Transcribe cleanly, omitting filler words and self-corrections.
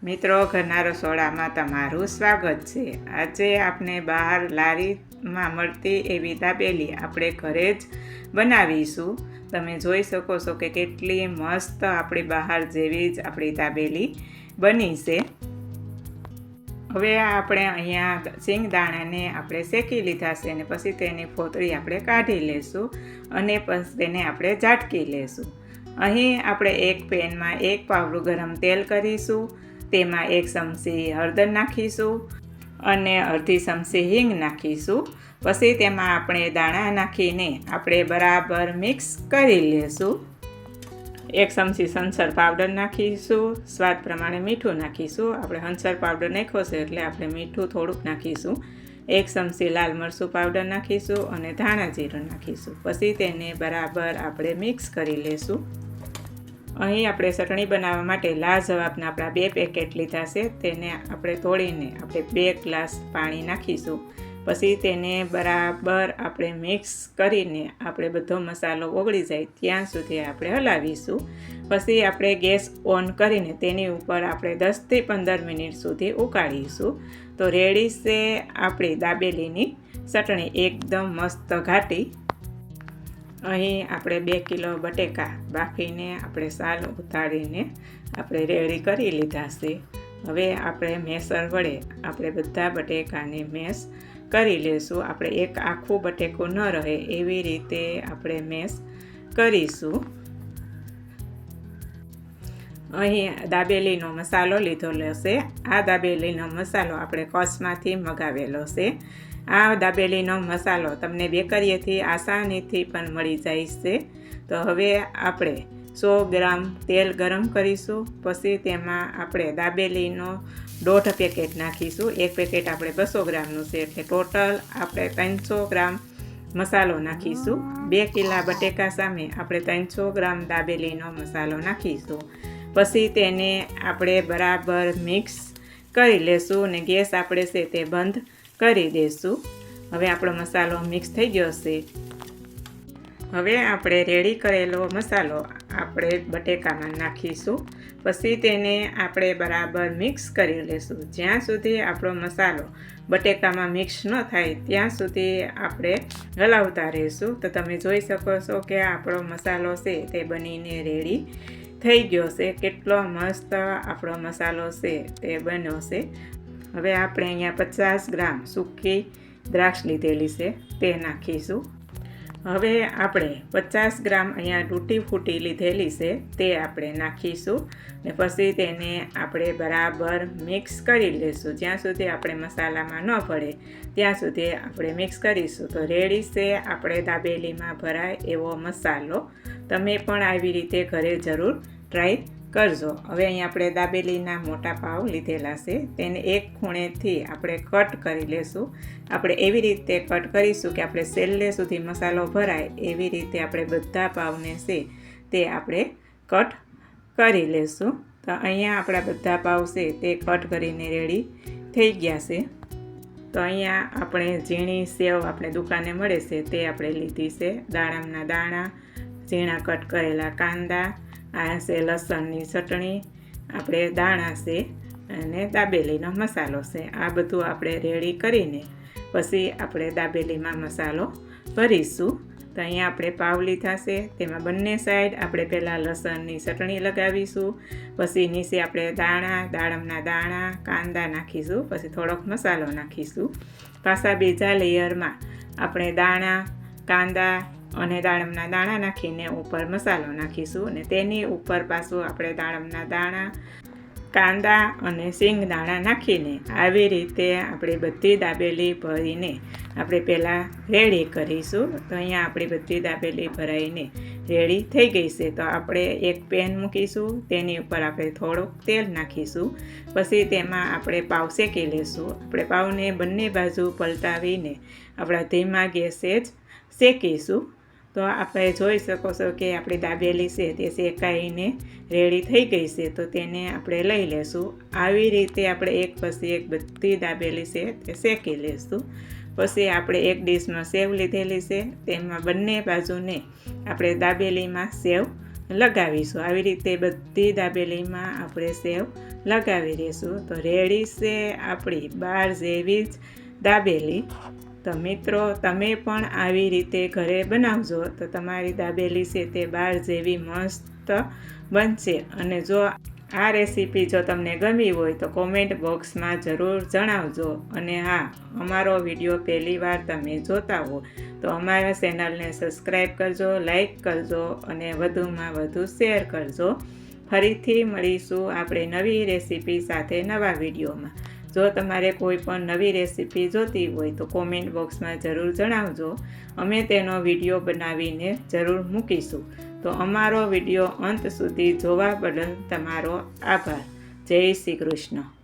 મિત્રો, ઘરના રસોડામાં તમારું સ્વાગત છે. આજે આપણે બહાર લારીમાં મળતી એવી દાબેલી આપણે ઘરે જ બનાવીશું. તમે જોઈ શકો છો કે કેટલી મસ્ત આપણી બહાર જેવી જ આપણી દાબેલી બની છે. હવે આપણે અહીંયા સિંગદાણાને આપણે શેકી લીધા છે અને પછી તેની ફોતળી આપણે કાઢી લેશું અને પછી તેને આપણે ઝાટકી લેશું. અહીં આપણે એક પેનમાં 1 પાવડું ગરમ તેલ કરીશું. તેમાં 1 ચમચી હળદર નાખીશું અને અડધી ચમચી હિંગ નાખીશું. પછી તેમાં આપણે દાણા નાખીને આપણે બરાબર મિક્સ કરી લેશું. 1 ચમચી સંચર પાવડર નાખીશું. સ્વાદ પ્રમાણે મીઠું નાખીશું. આપણે હંચર પાવડર નાખ્યો છે એટલે આપણે મીઠું થોડુંક નાખીશું. 1 ચમચી લાલ મરચું પાવડર નાખીશું અને ધાણા જીરું નાખીશું. પછી તેને બરાબર આપણે મિક્સ કરી લેશું. અહીં આપણે ચટણી બનાવવા માટે લાજવાબના આપણા 2 પેકેટ લીધા છે. તેને આપણે તોડીને આપણે 2 ગ્લાસ પાણી નાખીશું. પછી તેને બરાબર આપણે મિક્સ કરીને આપણે બધો મસાલો ઓગળી જાય ત્યાં સુધી આપણે હલાવીશું. પછી આપણે ગેસ ઓન કરીને તેની ઉપર આપણે 10થી 15 મિનિટ સુધી ઉકાળીશું. તો રેડી છે આપણી દાબેલીની ચટણી, એકદમ મસ્ત ઘાટી. અહીં આપણે 2 કિલો બટેકા બાફીને આપણે સાલ ઉતારીને આપણે રેડી કરી લીધા છે. હવે આપણે મેસર વડે આપણે બધા બટેકાને મેશ કરી લેશું. આપણે એક આખું બટેકું ન રહે એવી રીતે આપણે મેશ કરીશું. અહીં દાબેલીનો મસાલો લીધેલો છે. આ દાબેલીનો મસાલો આપણે કચ્છમાંથી મગાવેલો છે. આ દાબેલીનો મસાલો તમને બેકરીએથી આસાનીથી પણ મળી જાય છે. તો હવે આપણે 100 ગ્રામ તેલ ગરમ કરીશું. પછી તેમાં આપણે દાબેલીનો 1.5 પેકેટ નાખીશું. 1 પેકેટ આપણે 200 ગ્રામનું છે એટલે ટોટલ આપણે 300 ગ્રામ મસાલો નાખીશું. 2 કિલા બટેકા સામે આપણે 300 ગ્રામ દાબેલીનો મસાલો નાખીશું. પછી તેને આપણે બરાબર મિક્સ કરી લેશું અને ગેસ આપણે છે તે બંધ કરી દઈશું. હવે આપણો મસાલો મિક્સ થઈ ગયો છે. હવે આપણે રેડી કરેલો મસાલો આપણે બટેકામાં નાખીશું. પછી તેને આપણે બરાબર મિક્સ કરી લેશું. જ્યાં સુધી આપણો મસાલો બટેકામાં મિક્સ ન થાય ત્યાં સુધી આપણે હલાવતા રહીશું. તો તમે જોઈ શકો છો કે આપણો મસાલો છે તે બનીને રેડી થઈ ગયો છે. કેટલો મસ્ત આપણો મસાલો છે તે બન્યો છે. હવે આપણે અહીંયા 50 ગ્રામ સૂકી દ્રાક્ષ લીધેલી છે તે નાખીશું. હવે આપણે 50 ગ્રામ અહીંયા તૂટી ફૂટી લીધેલી છે તે આપણે નાખીશું ને પછી તેને આપણે બરાબર મિક્સ કરી લઈશું. જ્યાં સુધી આપણે મસાલામાં ન ભળે ત્યાં સુધી આપણે મિક્સ કરીશું. તો રેડી છે આપણે દાબેલીમાં ભરાય એવો મસાલો. તમે પણ આવી રીતે ઘરે જરૂર ટ્રાય કરજો. હવે અહીં આપણે દાબેલીના મોટા પાવ લીધેલા છે. તેને એક ખૂણેથી આપણે કટ કરી લેશું. આપણે એવી રીતે કટ કરીશું કે આપણે છેલ્લે સુધી મસાલો ભરાય એવી રીતે આપણે બધા પાવને છે તે આપણે કટ કરી લેશું. તો અહીંયા આપણા બધા પાવ છે તે કટ કરીને રેડી થઈ ગયા છે. તો અહીંયા આપણે ઝીણી સેવ આપણે દુકાને મળે છે તે આપણે લીધી છે. દાડમના દાણા, ઝીણા કટ કરેલા કાંદા, આ છે લસણની ચટણી, આપણે દાણા છે અને દાબેલીનો મસાલો છે. આ બધું આપણે રેડી કરીને પછી આપણે દાબેલીમાં મસાલો ભરીશું. તો અહીંયા આપણે પાવ લીધા છે. તેમાં બંને સાઈડ આપણે પહેલાં લસણની ચટણી લગાવીશું. પછી નીચે આપણે દાડમના દાણા, કાંદા નાખીશું. પછી થોડોક મસાલો નાખીશું. પાછા બીજા લેયરમાં આપણે દાણા, કાંદા અને દાડમના દાણા નાખીને ઉપર મસાલો નાખીશું અને તેની ઉપર પાછું આપણે દાડમના દાણા, કાંદા અને સિંગદાણા નાખીને આવી રીતે આપણે બધી દાબેલી ભરીને આપણે પહેલાં રેડી કરીશું. તો અહીંયા આપણી બધી દાબેલી ભરાઈને રેડી થઈ ગઈ છે. તો આપણે એક પેન મૂકીશું. તેની ઉપર આપણે થોડુંક તેલ નાખીશું. પછી તેમાં આપણે પાવ શેકી લઈશું. આપણે પાવને બંને બાજુ પલટાવીને આપણા ધીમા ગેસે જ શેકીશું. તો આપણે જોઈ શકો છો કે આપણી દાબેલી છે તે શેકાઈને રેડી થઈ ગઈ છે. તો તેને આપણે લઈ લેશું. આવી રીતે આપણે એક પછી એક બધી દાબેલી છે તે શેકી લેશું. પછી આપણે એક ડીશમાં સેવ લીધેલી છે. તેમાં બંને બાજુને આપણે દાબેલીમાં સેવ લગાવીશું. આવી રીતે બધી દાબેલીમાં આપણે સેવ લગાવી દઈશું. તો રેડી છે આપણી બાર જેવી જ દાબેલી. તો મિત્રો, તમે પણ આવી રીતે ઘરે બનાવજો તો તમારી દાબેલી છે તે બાર જેવી મસ્ત બનશે. અને જો આ રેસીપી જો તમને ગમી હોય તો કોમેન્ટ બોક્સમાં જરૂર જણાવજો. અને હા, અમારો વિડીયો પહેલી વાર તમે જોતા હો તો અમારા ચેનલને સબસ્ક્રાઈબ કરજો, લાઈક કરજો અને વધુમાં વધુ શેર કરજો. ફરીથી મળીશું આપણે નવી રેસીપી સાથે નવા વિડીયોમાં. જો તમારે કોઈ પણ નવી રેસીપી જોતી હોય તો કોમેન્ટ બોક્સમાં જરૂર જણાવજો. અમે તેનો વિડીયો બનાવીને જરૂર મૂકીશું. તો અમારો વિડીયો અંત સુધી જોવા બદલ તમારો આભાર. જય શ્રી કૃષ્ણ.